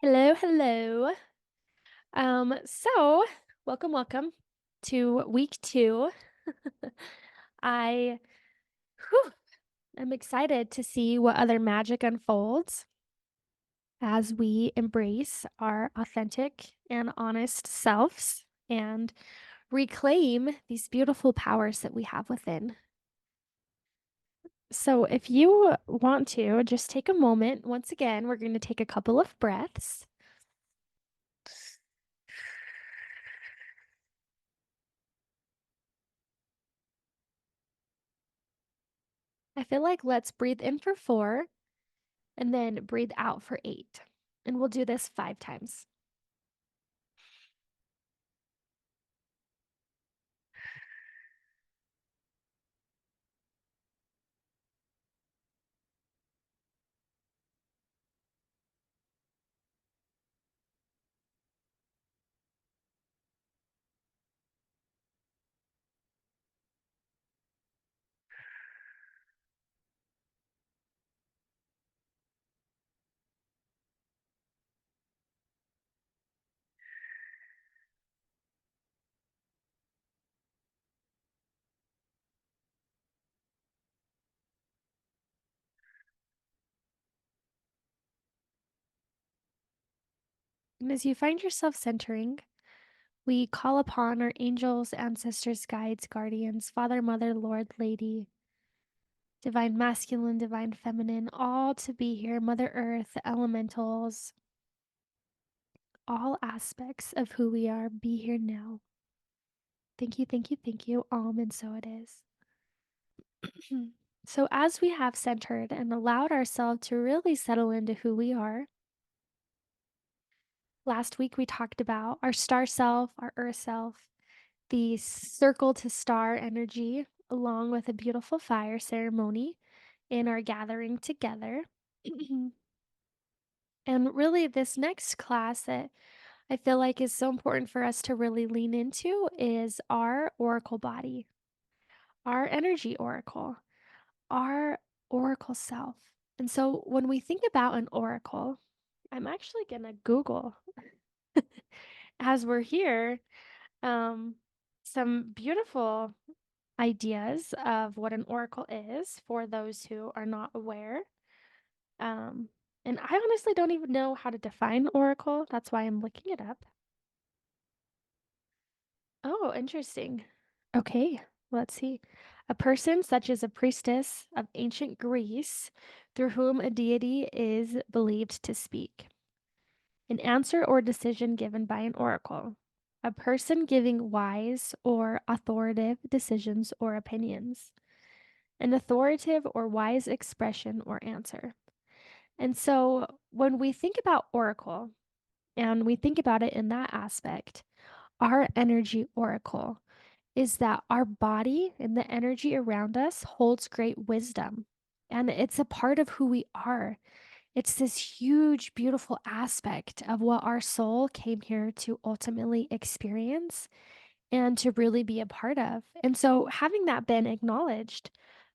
Hello, hello. So welcome to week 2. I whew, am excited to see what other magic unfolds as we embrace our authentic and honest selves and reclaim these beautiful powers that we have within. So, if you want to, just take a moment. Once again, we're going to take a couple of breaths. I feel like let's breathe in for 4 and then breathe out for 8. And we'll do this 5 times. And as you find yourself centering, we call upon our angels, ancestors, guides, guardians, Father, Mother, Lord, Lady, Divine Masculine, Divine Feminine, all to be here, Mother Earth, the elementals, all aspects of who we are, be here now. Thank you, thank you, thank you. And so it is. So, as we have centered and allowed ourselves to really settle into who we are, last week we talked about our star self, our earth self, the circle to star energy, along with a beautiful fire ceremony in our gathering together. And really, this next class that I feel like is so important for us to really lean into is our oracle body, our energy oracle, our oracle self. And so when we think about an oracle, I'm actually going to Google as we're here um, some beautiful ideas of what an oracle is for those who are not aware. Um, and I honestly don't even know how to define oracle. That's why I'm looking it up. Oh, interesting. Okay, let's see. A person such as a priestess of ancient Greece through whom a deity is believed to speak. An answer or decision given by an oracle. A person giving wise or authoritative decisions or opinions. An authoritative or wise expression or answer. And so when we think about oracle and we think about it in that aspect, our energy oracle is that our body and the energy around us holds great wisdom. And it's a part of who we are. It's this huge, beautiful aspect of what our soul came here to ultimately experience and to really be a part of. And so, having that been acknowledged,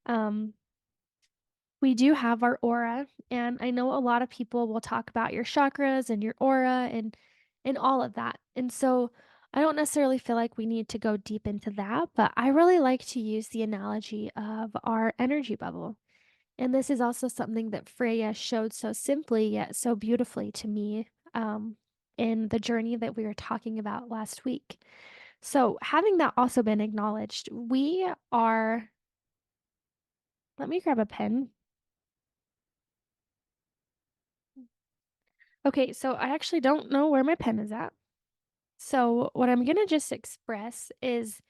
um, we do have our aura, and I know a lot of people will talk about your chakras and your aura and all of that. And so I don't necessarily feel like we need to go deep into that, but I really like to use the analogy of our energy bubble. And this is also something that Freya showed so simply yet so beautifully to me in the journey that we were talking about last week. So, having that also been acknowledged, we are. Let me grab a pen. Okay, so I actually don't know where my pen is at. So, what I'm going to just express is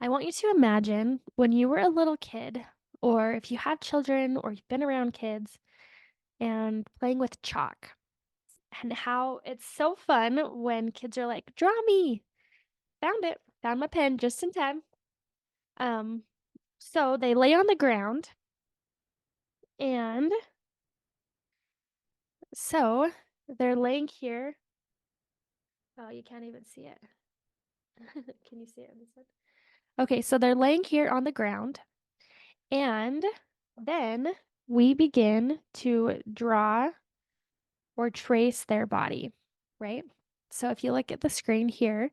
I want you to imagine when you were a little kid, or if you have children or you've been around kids and playing with chalk, and how it's so fun when kids are like, draw me. Found it, found my pen just in time. Um, so they lay on the ground, and so they're laying here. Oh, you can't even see it. Can you see it on this one? Okay, so they're laying here on the ground, and Then we begin to draw or trace their body, right? So if you look at the screen here,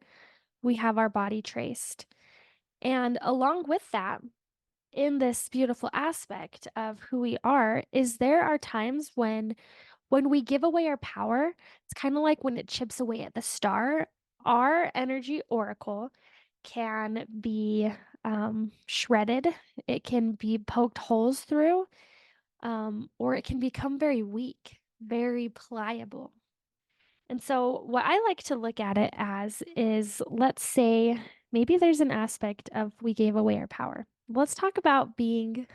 we have our body traced. And along with that, in this beautiful aspect of who we are, is there are times when we give away our power, it's kind of like when it chips away at the star, our energy oracle can be shredded. It can be poked holes through, or it can become very weak, very pliable. And so, what I like to look at it as is, let's say maybe there's an aspect of we gave away our power. Let's talk about being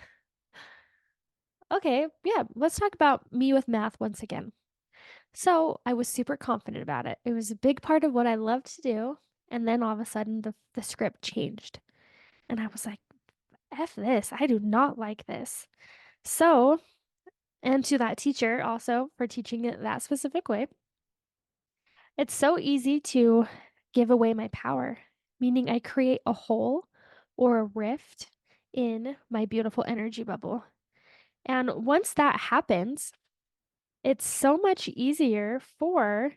okay. Yeah, let's talk about me with math once again. So I was super confident about it. It was a big part of what I loved to do. And then all of a sudden, the script changed. And I was like, F this. I do not like this. So, and to that teacher also for teaching it that specific way, it's so easy to give away my power, meaning I create a hole or a rift in my beautiful energy bubble. And once that happens, it's so much easier for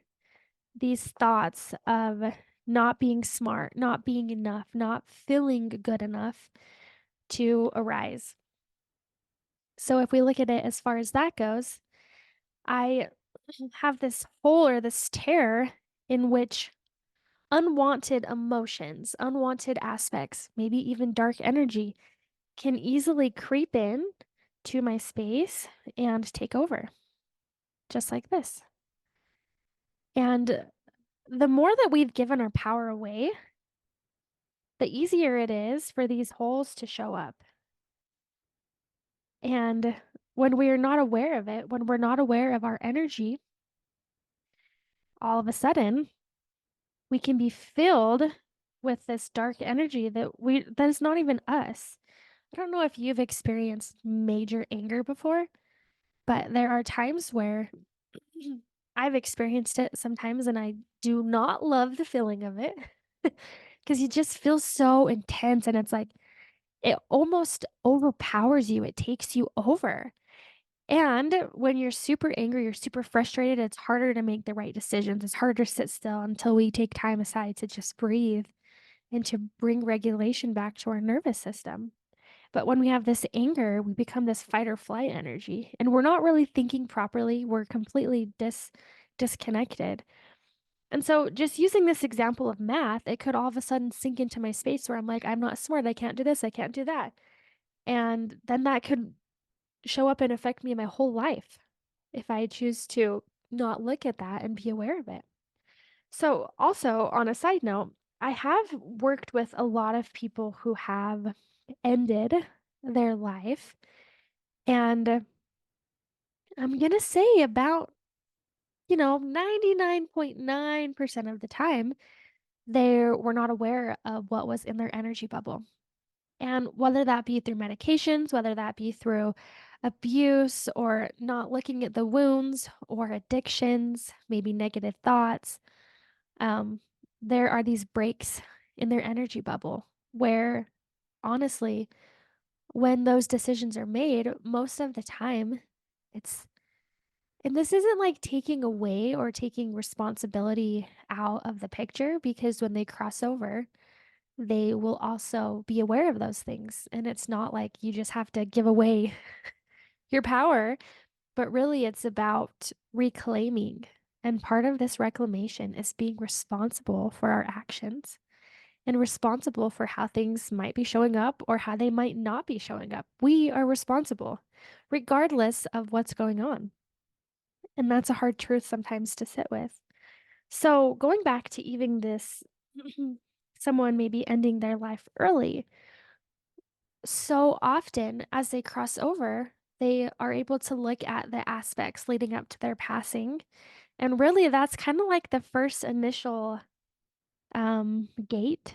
these thoughts of not being smart, not being enough, not feeling good enough to arise. So if we look at it as far as that goes, I have this hole or this tear in which unwanted emotions, unwanted aspects, maybe even dark energy can easily creep in to my space and take over, just like this. And the more that we've given our power away, the easier it is for these holes to show up. And when we're not aware of it, when we're not aware of our energy, all of a sudden we can be filled with this dark energy that is not even us. I don't know if you've experienced major anger before, but there are times where I've experienced it sometimes and I do not love the feeling of it because you just feel so intense and it's like it almost overpowers you. It takes you over. And when you're super angry, you're super frustrated, it's harder to make the right decisions. It's harder to sit still until we take time aside to just breathe and to bring regulation back to our nervous system. But when we have this anger, we become this fight or flight energy, and we're not really thinking properly. We're completely disconnected. And so, just using this example of math, it could all of a sudden sink into my space where I'm like, I'm not smart. I can't do this. I can't do that. And then that could show up and affect me my whole life if I choose to not look at that and be aware of it. So, also on a side note, I have worked with a lot of people who have ended their life. And I'm going to say about, 99.9% of the time, they were not aware of what was in their energy bubble. And whether that be through medications, whether that be through abuse or not looking at the wounds or addictions, maybe negative thoughts, um, there are these breaks in their energy bubble where honestly, when those decisions are made, most of the time, it's and this isn't like taking away or taking responsibility out of the picture because when they cross over, they will also be aware of those things. And it's not like you just have to give away your power, but really it's about reclaiming. And part of this reclamation is being responsible for our actions and responsible for how things might be showing up or how they might not be showing up. We are responsible, regardless of what's going on. And that's a hard truth sometimes to sit with. So, going back to even this, someone maybe ending their life early, so often as they cross over, they are able to look at the aspects leading up to their passing. And really, that's kind of like the first initial gate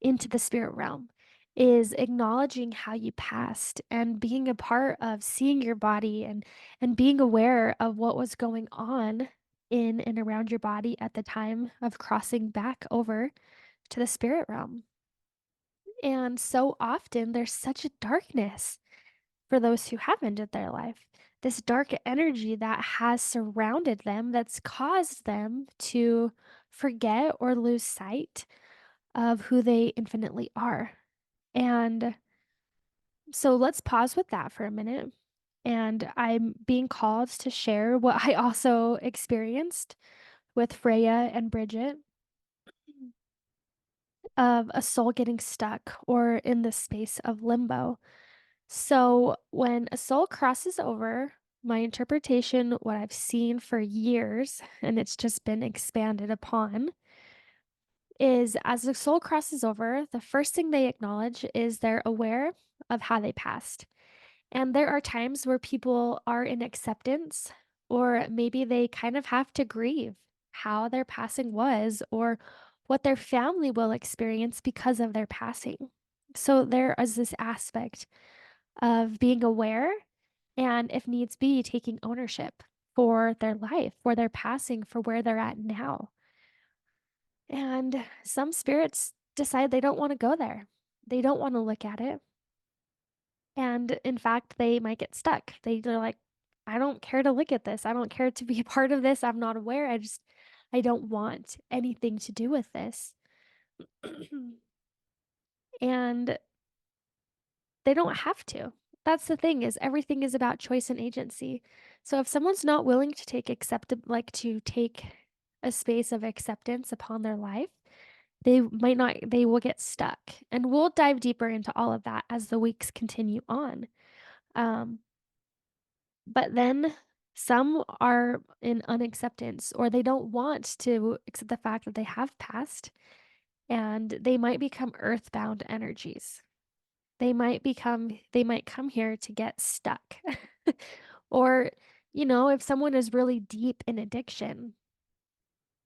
into the spirit realm is acknowledging how you passed and being a part of seeing your body and being aware of what was going on in and around your body at the time of crossing back over to the spirit realm. And so often there's such a darkness for those who have ended their life. This dark energy that has surrounded them, that's caused them to forget or lose sight of who they infinitely are. And so let's pause with that for a minute. And I'm being called to share what I also experienced with Freya and Bridget of a soul getting stuck or in the space of limbo. So, when a soul crosses over, my interpretation, what I've seen for years, and it's just been expanded upon, is as the soul crosses over, the first thing they acknowledge is they're aware of how they passed. And there are times where people are in acceptance, or maybe they kind of have to grieve how their passing was, or what their family will experience because of their passing. So there is this aspect of being aware and, if needs be, taking ownership for their life, for their passing, for where they're at now. And some spirits decide they don't want to go there. They don't want to look at it. And in fact, they might get stuck. They're like, I don't care to look at this. I don't care to be a part of this. I'm not aware. I don't want anything to do with this. And they don't have to. That's the thing, is everything is about choice and agency. So if someone's not willing to take a space of acceptance upon their life, they will get stuck. And we'll dive deeper into all of that as the weeks continue on. Um, but then some are in unacceptance, or they don't want to accept the fact that they have passed, and they might become earthbound energies. They might come here to get stuck. Or, if someone is really deep in addiction,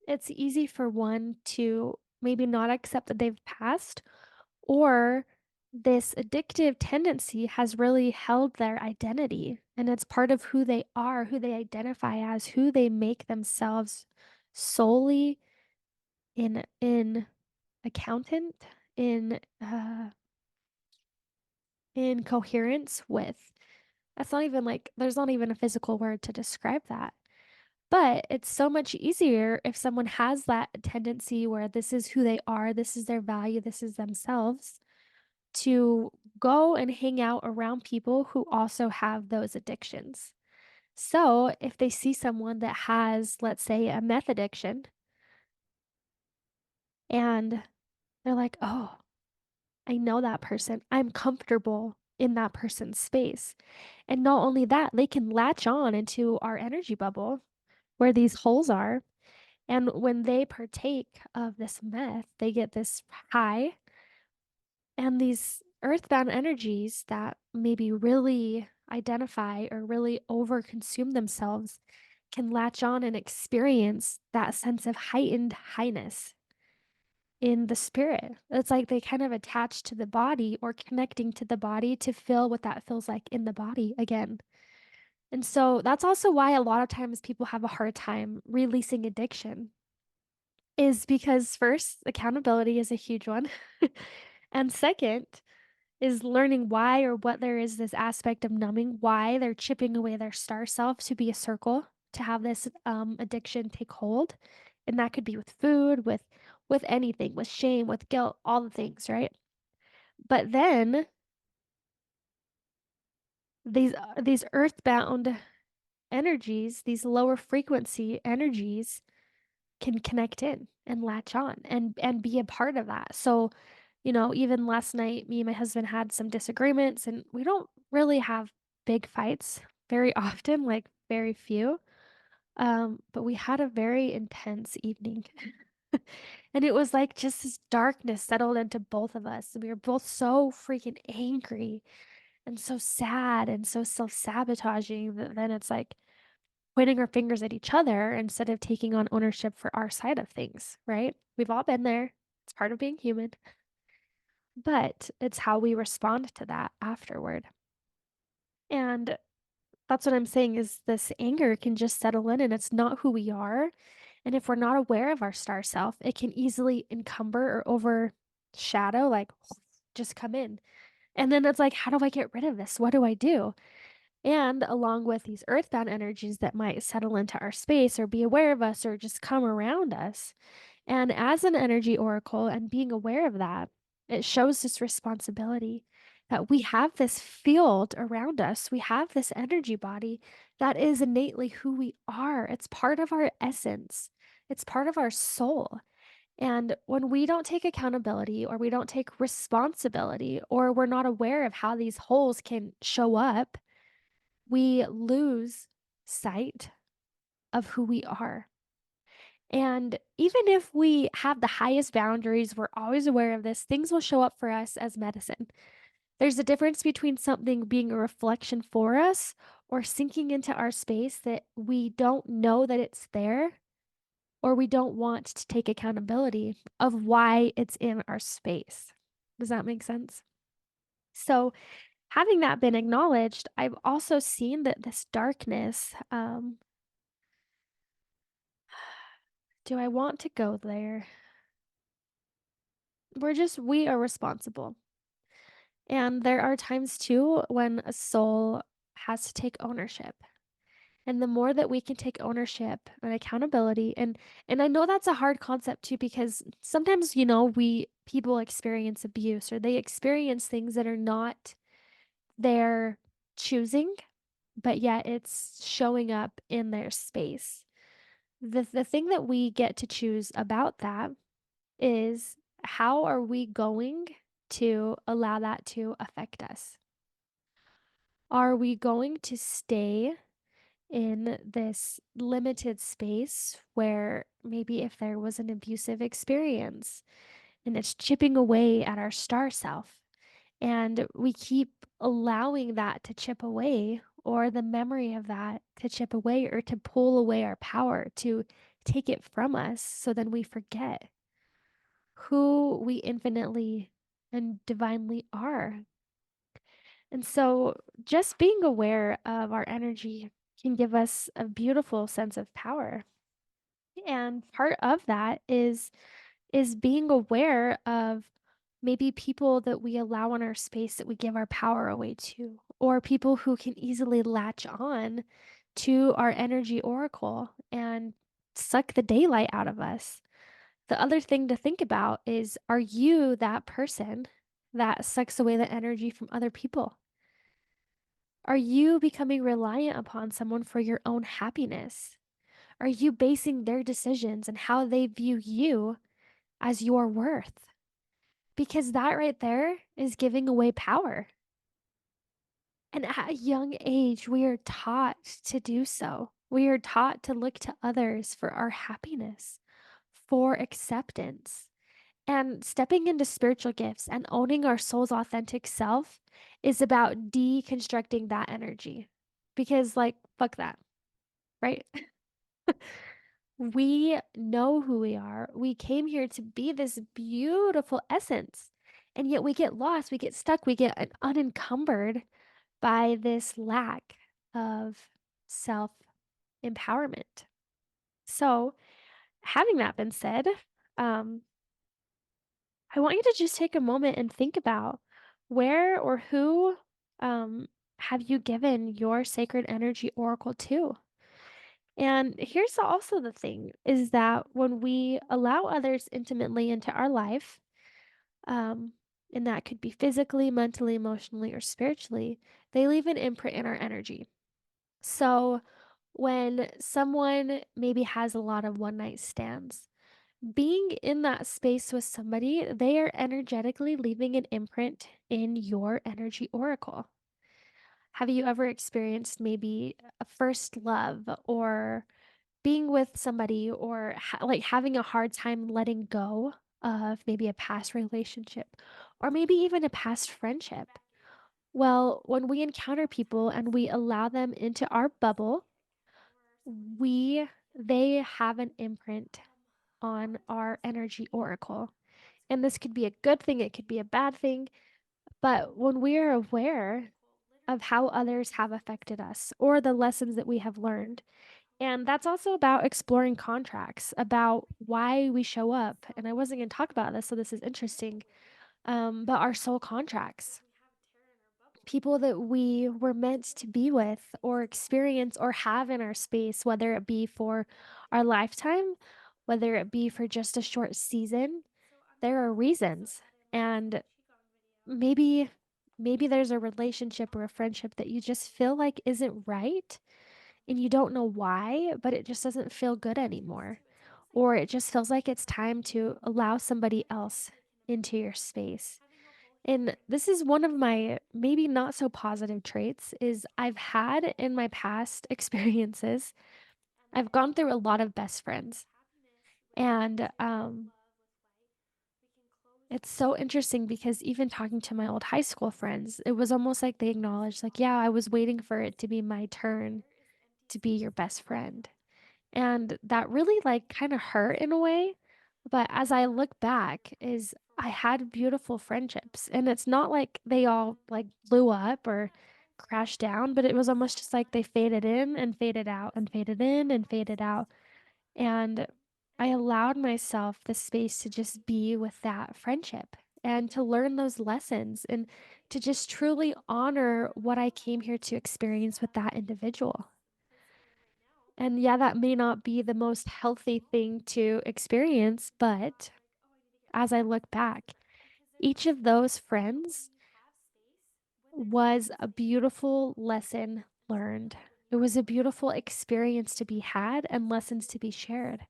it's easy for one to maybe not accept that they've passed, or this addictive tendency has really held their identity, and it's part of who they are, who they identify as, who they make themselves solely in accountant, in coherence with. That's not even like, there's not even a physical word to describe that. But it's so much easier if someone has that tendency where this is who they are, this is their value, this is themselves, to go and hang out around people who also have those addictions. So if they see someone that has, let's say, a meth addiction, and they're like, oh, I know that person, I'm comfortable in that person's space. And not only that, they can latch on into our energy bubble where these holes are. And when they partake of this meth, they get this high, and these earthbound energies that maybe really identify or really overconsume themselves can latch on and experience that sense of heightened highness in the spirit. It's like they kind of attach to the body or connecting to the body to feel what that feels like in the body again. And so that's also why a lot of times people have a hard time releasing addiction, is because first, accountability is a huge one. And second is learning why, or what there is this aspect of numbing, why they're chipping away their star self to be a circle, to have this addiction take hold. And that could be with food, with anything, with shame, with guilt, all the things, right? But then these earthbound energies, these lower frequency energies, can connect in and latch on and be a part of that. So, even last night, me and my husband had some disagreements, and we don't really have big fights very often, like very few. But we had a very intense evening. And it was like just this darkness settled into both of us. We were both so freaking angry and so sad and so self-sabotaging that then it's like pointing our fingers at each other instead of taking on ownership for our side of things, right? We've all been there. It's part of being human, but it's how we respond to that afterward. And that's what I'm saying, is this anger can just settle in, and it's not who we are. And if we're not aware of our star self, it can easily encumber or overshadow, like just come in. And then it's like, how do I get rid of this? What do I do? And along with these earthbound energies that might settle into our space or be aware of us or just come around us. And as an energy oracle and being aware of that, it shows this responsibility that we have this field around us. We have this energy body that is innately who we are. It's part of our essence, it's part of our soul. And when we don't take accountability or we don't take responsibility or we're not aware of how these holes can show up, we lose sight of who we are. And even if we have the highest boundaries, we're always aware of this, things will show up for us as medicine. There's a difference between something being a reflection for us or sinking into our space that we don't know that it's there or we don't want to take accountability of why it's in our space. Does that make sense? So, having that been acknowledged, I've also seen that this darkness, do I want to go there? We are responsible. And there are times too when a soul has to take ownership. And the more that we can take ownership and accountability, and I know that's a hard concept too, because sometimes, we people experience abuse or they experience things that are not their choosing, but yet it's showing up in their space. The thing that we get to choose about that is how are we going to allow that to affect us? Are we going to stay in this limited space where maybe if there was an abusive experience and it's chipping away at our star self and we keep allowing that to chip away or the memory of that to chip away or to pull away our power to take it from us so then we forget who we infinitely and divinely are. And so just being aware of our energy can give us a beautiful sense of power. And part of that is being aware of maybe people that we allow in our space that we give our power away to, or people who can easily latch on to our energy oracle and suck the daylight out of us. The other thing to think about is, are you that person that sucks away the energy from other people? Are you becoming reliant upon someone for your own happiness? Are you basing their decisions and how they view you as your worth? Because that right there is giving away power. And at a young age, we are taught to do so. We are taught to look to others for our happiness, for acceptance. And stepping into spiritual gifts and owning our soul's authentic self is about deconstructing that energy. Because, like, fuck that, right? We know who we are. We came here to be this beautiful essence. And yet we get lost, we get stuck, we get unencumbered by this lack of self empowerment. So, having that been said, um, I want you to just take a moment and think about where or who um, have you given your sacred energy oracle to? And here's also the thing is that when we allow others intimately into our life, um, and that could be physically, mentally, emotionally, or spiritually, they leave an imprint in our energy. So when someone maybe has a lot of one night stands, being in that space with somebody, they are energetically leaving an imprint in your energy oracle. Have you ever experienced maybe a first love or being with somebody or like having a hard time letting go of maybe a past relationship or maybe even a past friendship? Well, when we encounter people and we allow them into our bubble, we they have an imprint on our energy oracle. And this could be a good thing, it could be a bad thing, but when we are aware of how others have affected us or the lessons that we have learned, and that's also about exploring contracts, about why we show up. And I wasn't going to talk about this, so this is interesting. But our soul contracts. people that we were meant to be with or experience or have in our space, whether it be for our lifetime, whether it be for just a short season, there are reasons. And maybe there's a relationship or a friendship that you just feel like isn't right and you don't know why, but it just doesn't feel good anymore. Or it just feels like it's time to allow somebody else into your space. And this is one of my maybe not so positive traits is I've had in my past experiences, I've gone through a lot of best friends. And it's so interesting because even talking to my old high school friends, it was almost like they acknowledged, like, yeah, I was waiting for it to be my turn to be your best friend. And that really like kind of hurt in a way. But as I look back, is I had beautiful friendships. And it's not like they all like blew up or crashed down, but it was almost just like they faded in and faded out and faded in and faded out. And I allowed myself the space to just be with that friendship and to learn those lessons and to just truly honor what I came here to experience with that individual. And yeah, that may not be the most healthy thing to experience, but as I look back, each of those friends was a beautiful lesson learned. It was a beautiful experience to be had and lessons to be shared.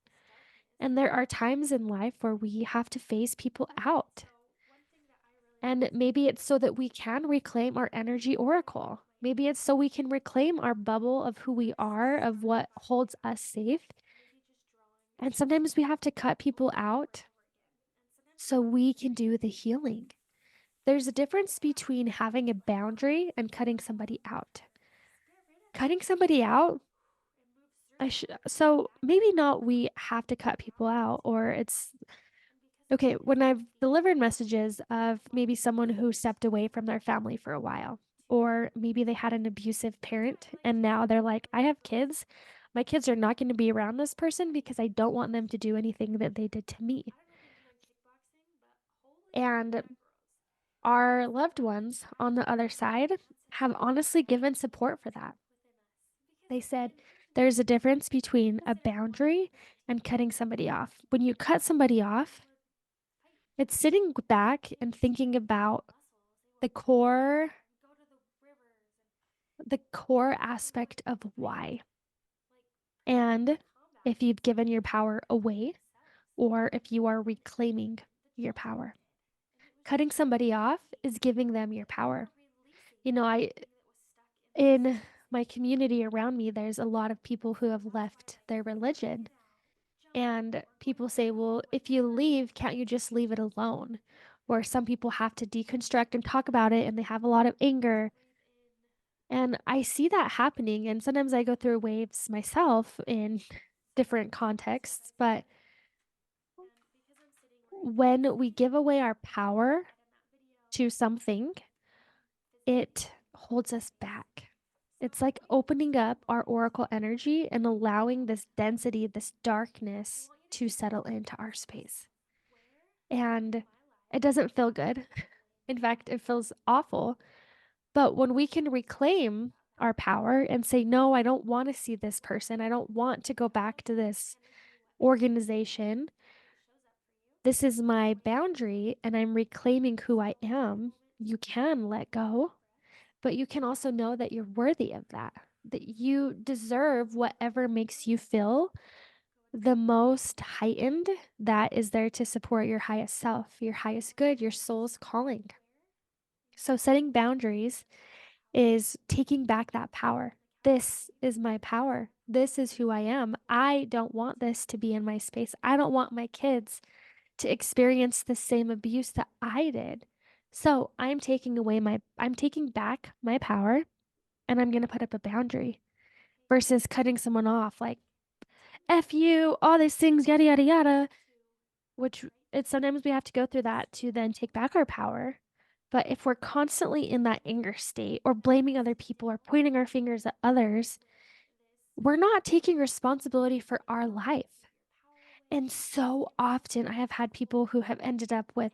And there are times in life where we have to phase people out. And maybe it's so that we can reclaim our energy oracle. Maybe it's so we can reclaim our bubble of who we are, of what holds us safe. And sometimes we have to cut people out so we can do the healing. There's a difference between having a boundary and cutting somebody out. Cutting somebody out, so maybe not we have to cut people out, or it's okay. When I've delivered messages of maybe someone who stepped away from their family for a while, or maybe they had an abusive parent and now they're like, I have kids. My kids are not going to be around this person because I don't want them to do anything that they did to me. And our loved ones on the other side have honestly given support for that. They said there's a difference between a boundary and cutting somebody off. When you cut somebody off, it's sitting back and thinking about the core the core aspect of why. And if you've given your power away or if you are reclaiming your power. Cutting somebody off is giving them your power. I in my community around me, there's a lot of people who have left their religion. And people say, well, if you leave, can't you just leave it alone? Or some people have to deconstruct and talk about it and they have a lot of anger. And I see that happening. And sometimes I go through waves myself in different contexts. But when we give away our power to something, it holds us back. It's like opening up our oracle energy and allowing this density, this darkness to settle into our space. And it doesn't feel good. In fact, it feels awful. But when we can reclaim our power and say, no, I don't want to see this person, I don't want to go back to this organization. This is my boundary, and I'm reclaiming who I am. You can let go, but you can also know that you're worthy of that, that you deserve whatever makes you feel the most heightened, that is there to support your highest self, your highest good, your soul's calling. So, setting boundaries is taking back that power. This is my power. This is who I am. I don't want this to be in my space. I don't want my kids to experience the same abuse that I did. So, I'm taking back my power and I'm going to put up a boundary versus cutting someone off like, F you, all these things, yada, yada, yada, which it's sometimes we have to go through that to then take back our power. But if we're constantly in that anger state or blaming other people or pointing our fingers at others, we're not taking responsibility for our life. And so often I have had people who have ended up with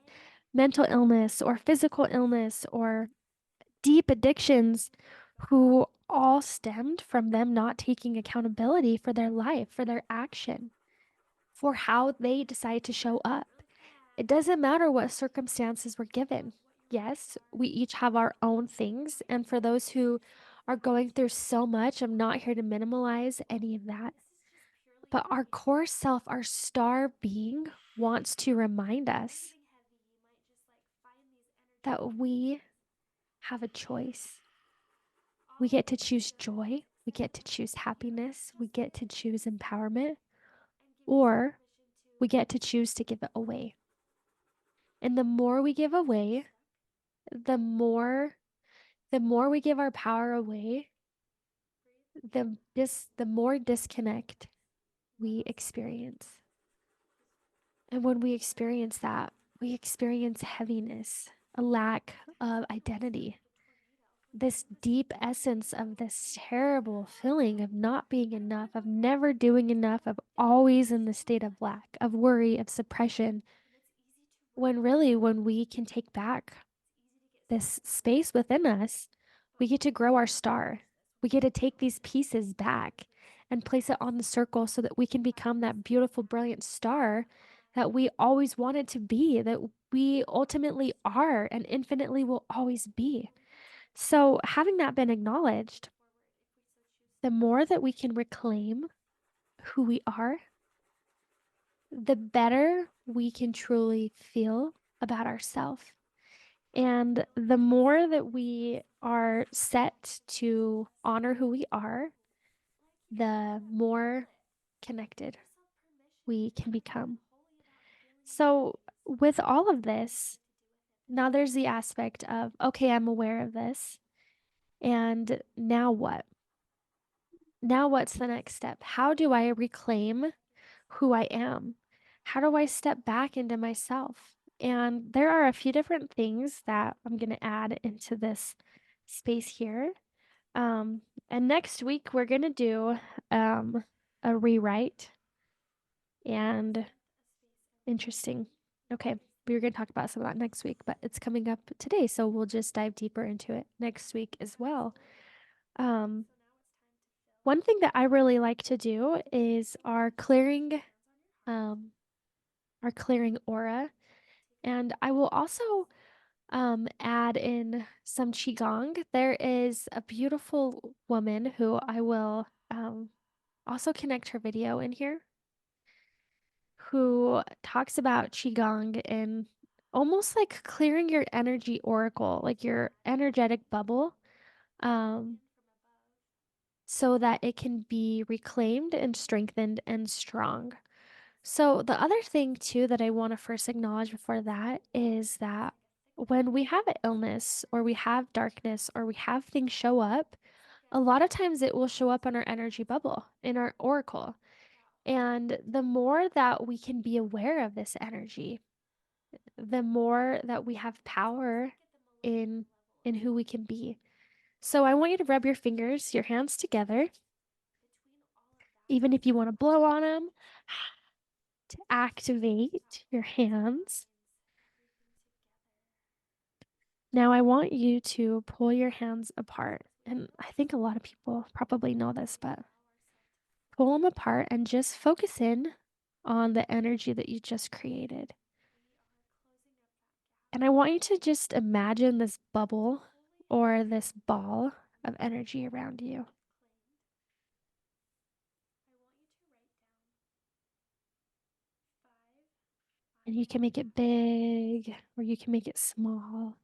mental illness or physical illness or deep addictions who all stemmed from them not taking accountability for their life, for their action, for how they decide to show up. It doesn't matter what circumstances we're given. Yes, we each have our own things. And for those who are going through so much, I'm not here to minimalize any of that. But our core self, our star being, wants to remind us that we have a choice. We get to choose joy, we get to choose happiness, we get to choose empowerment, or we get to choose to give it away. And the more we give away, the more we give our power away, the more disconnect we experience. And when we experience that, we experience heaviness, a lack of identity, this deep essence of this terrible feeling of not being enough, of never doing enough, of always in the state of lack, of worry, of suppression. When really, when we can take back this space within us, we get to grow our star. We get to take these pieces back and place it on the circle so that we can become that beautiful, brilliant star that we always wanted to be, that we ultimately are and infinitely will always be. So, having that been acknowledged, the more that we can reclaim who we are, the better we can truly feel about ourselves. And the more that we are set to honor who we are, the more connected we can become. So, with all of this, now there's the aspect of, okay, I'm aware of this. And now what? Now, what's the next step? How do I reclaim who I am? How do I step back into myself? And there are a few different things that I'm going to add into this space here. And next week, we're going to do a rewrite. And interesting. Okay, we were going to talk about some of that next week, but it's coming up today. So we'll just dive deeper into it next week as well. One thing that I really like to do is our clearing aura. And I will also add in some qigong. There is a beautiful woman who I will also connect her video in here, who talks about qigong and almost like clearing your energy oracle, like your energetic bubble, um, so that it can be reclaimed and strengthened and strong. So, the other thing too that I want to first acknowledge before that is that when we have an illness or we have darkness or we have things show up, a lot of times it will show up in our energy bubble, in our oracle. And the more that we can be aware of this energy, the more that we have power in who we can be. So I want you to rub your fingers, your hands together, even if you want to blow on them, to activate your hands. Now I want you to pull your hands apart. And I think a lot of people probably know this, but pull them apart and just focus in on the energy that you just created. And I want you to just imagine this bubble or this ball of energy around you. And you can make it big or you can make it small,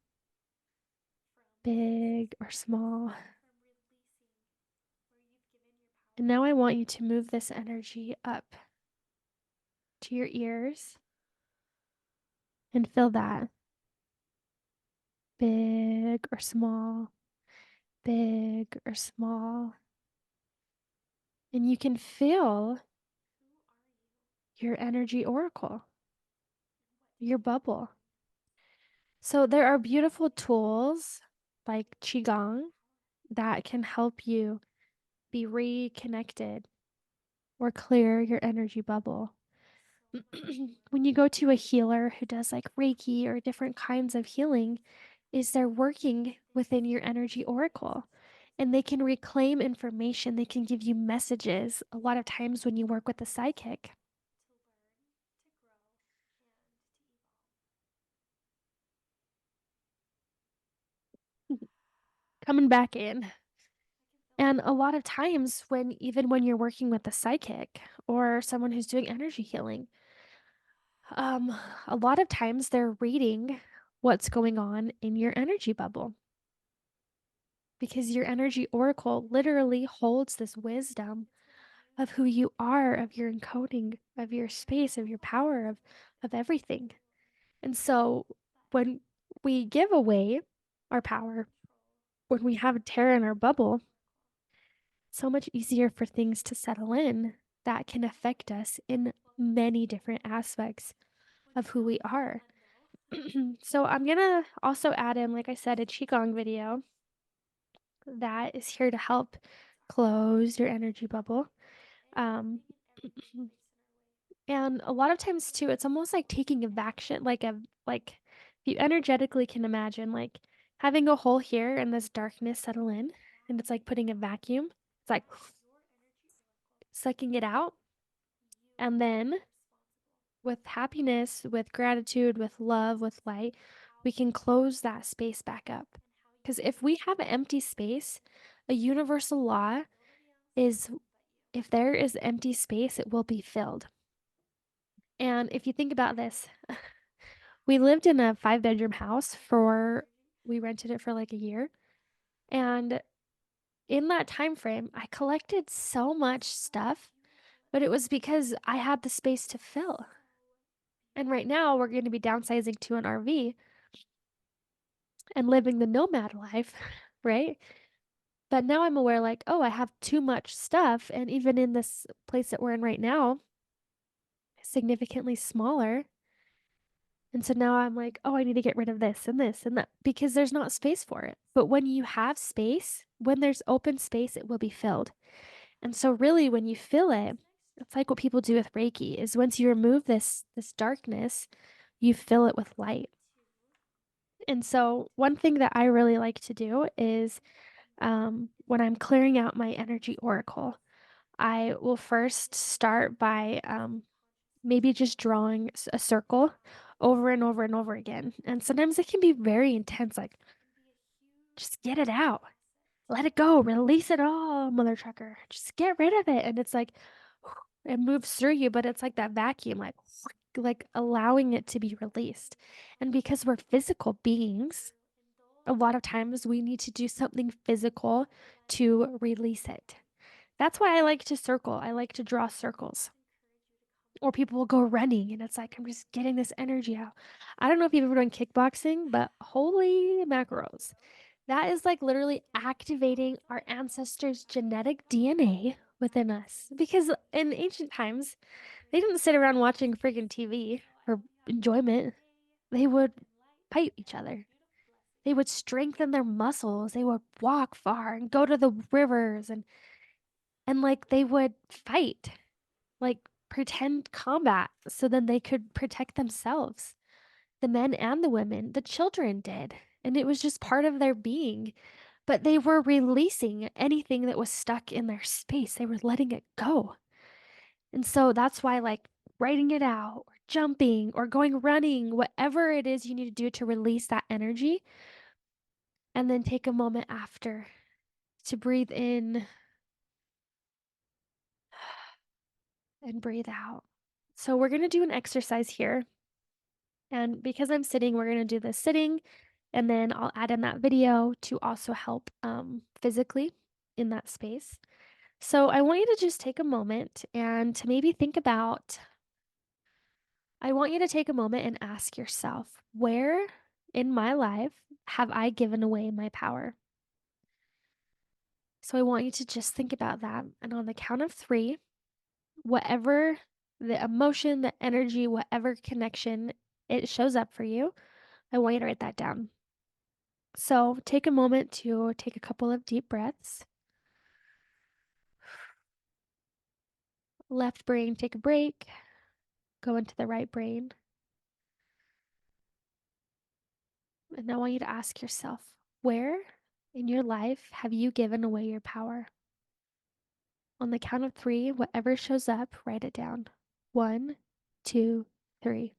big or small. And now I want you to move this energy up to your ears and feel that big or small, big or small. And you can feel your energy oracle, your bubble. So there are beautiful tools like Qigong that can help you be reconnected or clear your energy bubble. When you go to a healer who does like Reiki or different kinds of healing, is they're working within your energy oracle, and they can reclaim information. They can give you messages a lot of times when you work with a psychic. Coming back in. And a lot of times even when you're working with a psychic or someone who's doing energy healing, um, a lot of times they're reading what's going on in your energy bubble, because your energy oracle literally holds this wisdom of who you are, of your encoding, of your space, of your power, of everything. And so when we give away our power, when we have terror in our bubble, so much easier for things to settle in that can affect us in many different aspects of who we are. So I'm gonna also add in, like I said, a Qigong video that is here to help close your energy bubble. Um, and a lot of times too, it's almost like taking a action, like if you energetically can imagine like having a hole here and this darkness settle in, and it's like putting a vacuum. It's like sucking it out, and then with happiness, with gratitude, with love, with light, we can close that space back up. Because if we have an empty space, a universal law is if there is empty space, it will be filled. And if you think about this, we lived in a 5-bedroom house we rented it for like a year. And in that time frame, I collected so much stuff, but it was because I had the space to fill. And right now, we're going to be downsizing to an RV and living the nomad life, right? But now I'm aware, like, oh, I have too much stuff. And even in this place that we're in right now, significantly smaller. And so now I'm like, oh, I need to get rid of this and this and that because there's not space for it. But when you have space, when there's open space, it will be filled. And so really when you fill it, it's like what people do with Reiki is once you remove this darkness, you fill it with light. And so one thing that I really like to do is when I'm clearing out my energy oracle, I will first start by maybe just drawing a circle over and over and over again. And sometimes it can be very intense, like just get it out, let it go, release it all, mother trucker, just get rid of it. And it's like it moves through you, but it's like that vacuum, like allowing it to be released. And because we're physical beings, a lot of times we need to do something physical to release it. That's why I like to circle. I like to draw circles. Or people will go running and it's like, I'm just getting this energy out. I don't know if you've ever done kickboxing, but holy macros. That is like literally activating our ancestors' genetic DNA within us. Because in ancient times, they didn't sit around watching friggin' TV for enjoyment. They would fight each other. They would strengthen their muscles. They would walk far and go to the rivers and like they would fight, like pretend combat so then they could protect themselves. The men and the women, the children did. And it was just part of their being. But they were releasing anything that was stuck in their space. They were letting it go. And so that's why, like, writing it out or jumping or going running, whatever it is you need to do to release that energy, and then take a moment after to breathe in and breathe out. So we're going to do an exercise here. And because I'm sitting, we're going to do this sitting. And then I'll add in that video to also help physically in that space. So I want you to just take a moment and to maybe think about, I want you to take a moment and ask yourself, where in my life have I given away my power? So I want you to just think about that. And on the count of 3, whatever the emotion, the energy, whatever connection it shows up for you, I want you to write that down. So take a moment to take a couple of deep breaths. Left brain, take a break. Go into the right brain. And I want you to ask yourself, where in your life have you given away your power? On the count of three, whatever shows up, write it down. One, two, three.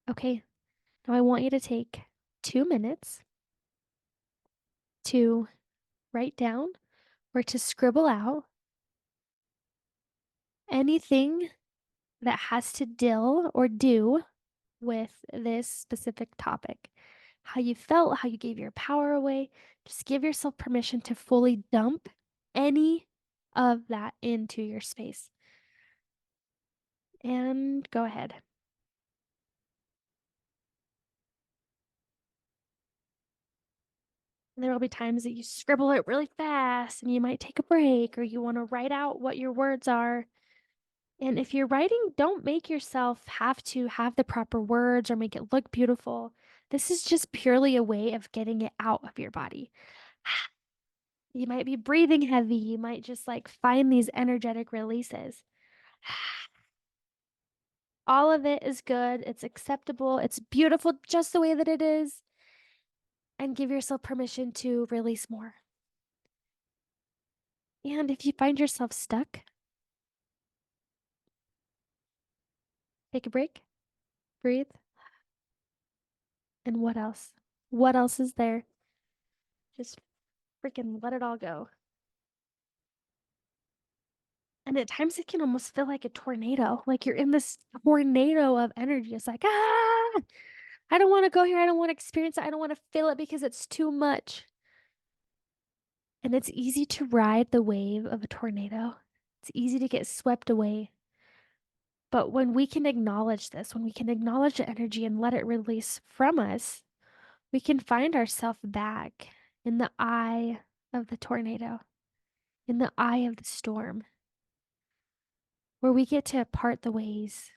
Okay, now I want you to take 2 minutes to write down or to scribble out anything that has to deal or do with this specific topic. How you felt, how you gave your power away. Just give yourself permission to fully dump any of that into your space. And go ahead. There will be times that you scribble it really fast and you might take a break or you want to write out what your words are. And if you're writing, don't make yourself have to have the proper words or make it look beautiful. This is just purely a way of getting it out of your body. You might be breathing heavy. You might just like find these energetic releases. All of it is good. It's acceptable. It's beautiful just the way that it is. And give yourself permission to release more. And if you find yourself stuck, take a break, breathe. And what else? What else is there? Just freaking let it all go. And at times it can almost feel like a tornado, like you're in this tornado of energy. It's like, ah, I don't want to go here. I don't want to experience it. I don't want to feel it because it's too much. And it's easy to ride the wave of a tornado. It's easy to get swept away. But when we can acknowledge this, when we can acknowledge the energy and let it release from us, we can find ourselves back in the eye of the tornado, in the eye of the storm, where we get to part the ways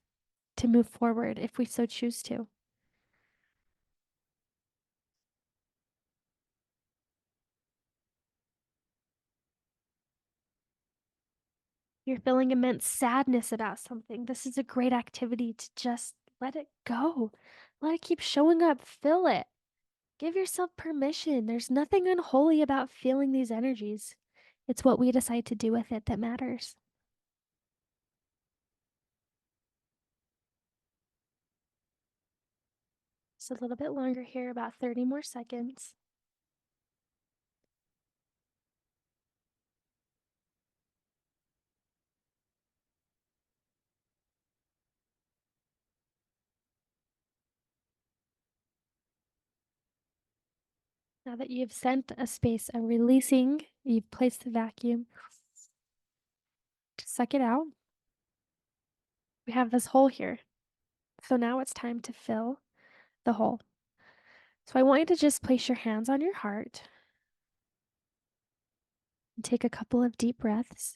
to move forward if we so choose to. You're feeling immense sadness about something. This is a great activity to just let it go. Let it keep showing up. Feel it. Give yourself permission. There's nothing unholy about feeling these energies. It's what we decide to do with it that matters. Just a little bit longer here, about 30 more seconds. Now that you've sent a space of releasing, you've placed the vacuum to suck it out. We have this hole here. So now it's time to fill the hole. So I want you to just place your hands on your heart and take a couple of deep breaths.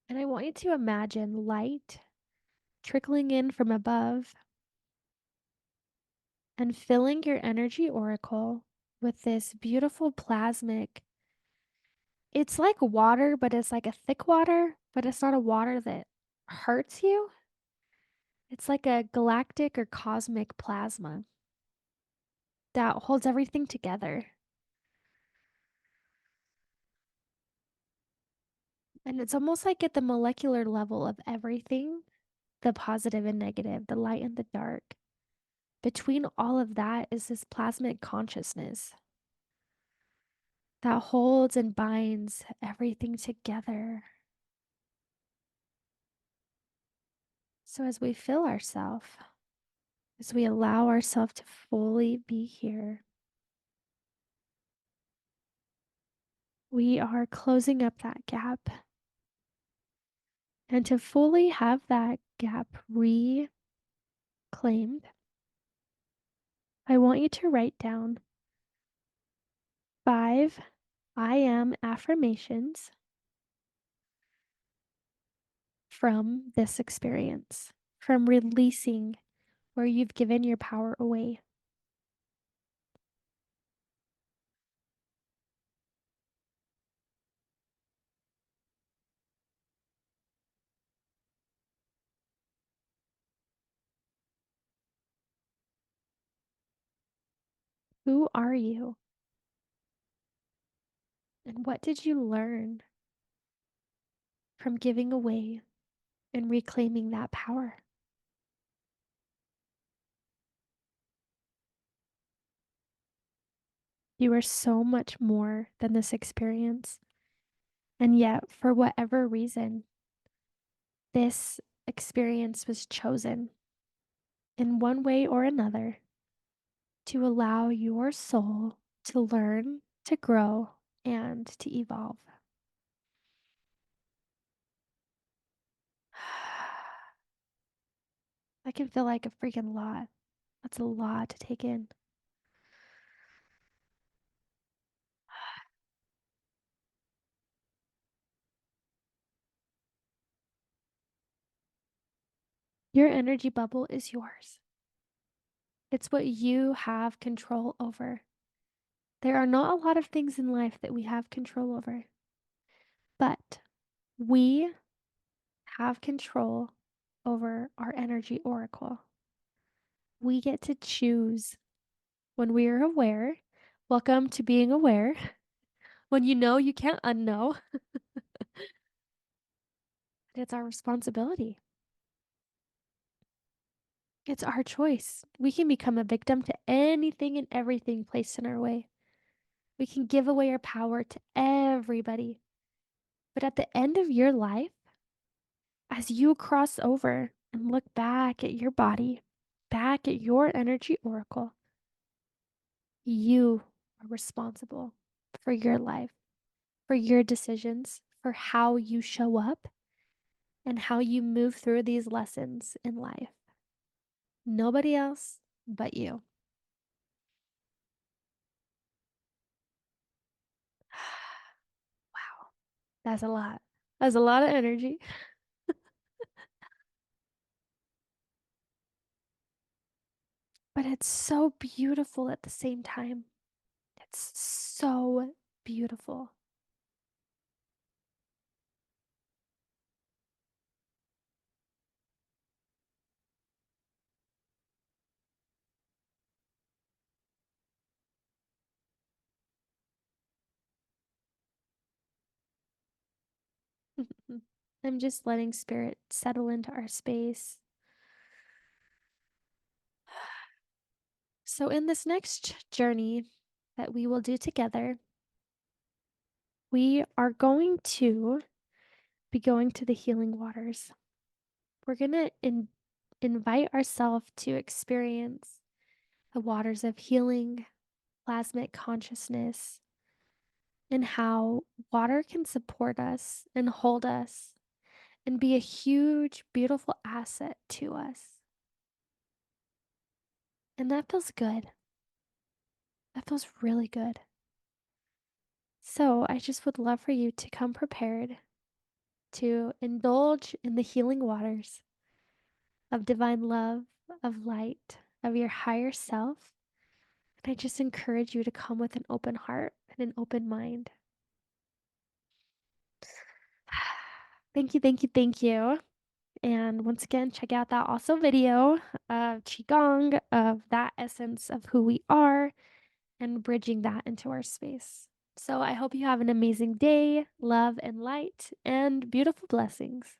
And I want you to imagine light trickling in from above and filling your energy oracle with this beautiful plasmic. It's like water, but it's like a thick water, but it's not a water that hurts you. It's like a galactic or cosmic plasma that holds everything together. And it's almost like at the molecular level of everything, the positive and negative, the light and the dark. Between all of that is this plasmic consciousness that holds and binds everything together. So as we feel ourselves, as we allow ourselves to fully be here, we are closing up that gap. And to fully have that gap reclaimed, I want you to write down 5 I am affirmations from this experience, from releasing where you've given your power away. Who are you? And what did you learn from giving away and reclaiming that power? You are so much more than this experience. And yet, for whatever reason, this experience was chosen in one way or another to allow your soul to learn, to grow, and to evolve. That can feel like a freaking lot. That's a lot to take in. Your energy bubble is yours. It's what you have control over. There are not a lot of things in life that we have control over, but we have control over our energy oracle. We get to choose when we are aware. Welcome to being aware. When you know, you can't unknow. It's our responsibility. It's our choice. We can become a victim to anything and everything placed in our way. We can give away our power to everybody. But at the end of your life, as you cross over and look back at your body, back at your energy oracle, you are responsible for your life, for your decisions, for how you show up, and how you move through these lessons in life. Nobody else but you. Wow, that's a lot. That's a lot of energy. But it's so beautiful at the same time. It's so beautiful. I'm just letting spirit settle into our space. So, in this next journey that we will do together, we are going to be going to the healing waters. We're going to invite ourselves to experience the waters of healing, plasmic consciousness, and how water can support us and hold us and be a huge, beautiful asset to us. And that feels good. That feels really good. So I just would love for you to come prepared to indulge in the healing waters of divine love, of light, of your higher self. And I just encourage you to come with an open heart and an open mind. Thank you, thank you, thank you. And once again, check out that also video of Qigong, of that essence of who we are, and bridging that into our space. So I hope you have an amazing day, love and light, and beautiful blessings.